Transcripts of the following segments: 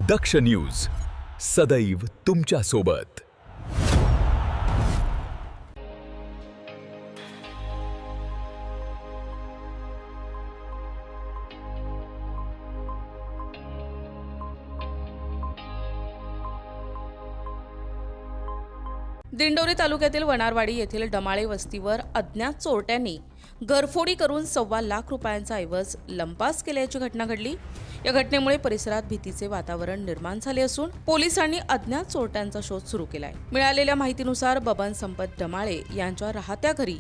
दक्ष news सदैव तुमच्या सोबत। दिंडोरी तालुक्यातील वनारवाडी येथील डमाळे वस्तीवर अज्ञात चोरट्यांनी घरफोडी करून 1.25 लाख रुपयांचा ऐवज लंपास केल्याची घटना घडली। या घटनेमुळे परिसरात भीतीचे वातावरण निर्माण झाले असून पोलिसांनी अज्ञात चोरट्यांचा शोध सुरू केलाय। मिळालेल्या माहितीनुसार बबन संपत डमाळे यांच्या राहत्या घरी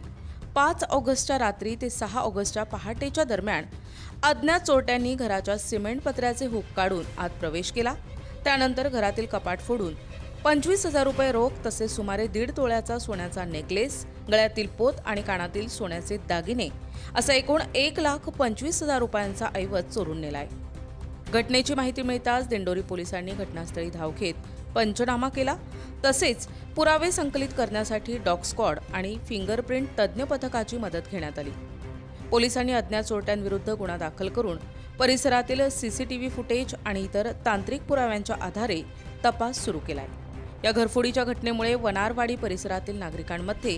5 ऑगस्टच्या रात्री ते 6 ऑगस्टच्या पहाटेच्या दरम्यान अज्ञात चोरट्यांनी घराच्या सिमेंट पत्र्याचे हुक काढून आत प्रवेश केला। त्यानंतर घरातील कपाट फोडून 25,000 रुपये रोख तसेच सुमारे 1.5 तोळ्याचा सोन्याचा नेकलेस, गळ्यातील पोत आणि कानातील सोन्याचे दागिने असा एकूण 1,25,000 रुपयांचा ऐवज चोरून नेलाय। घटनेची माहिती मिळताच दिंडोरी पोलिसांनी घटनास्थळी धाव घेत पंचनामा केला। तसेच पुरावे संकलित करण्यासाठी डॉग स्क्वॉड आणि फिंगरप्रिंट तज्ज्ञ पथकाची मदत घेण्यात आली। पोलिसांनी अज्ञात चोरट्यांविरुद्ध गुन्हा दाखल करून परिसरातील सीसीटीव्ही फुटेज आणि इतर तांत्रिक पुराव्यांच्या आधारे तपास सुरू केलाय। या घरफोडीच्या घटनेमुळे वनारवाडी परिसरातील नागरिकांमध्ये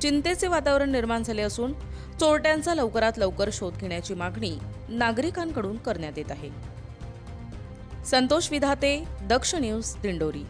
चिंतेचे वातावरण निर्माण झाले असून चोरट्यांचा लवकरात लवकर शोध घेण्याची मागणी नागरिकांकडून करण्यात येत आहे। संतोष विधाते, दक्ष न्यूज, दिंडोरी।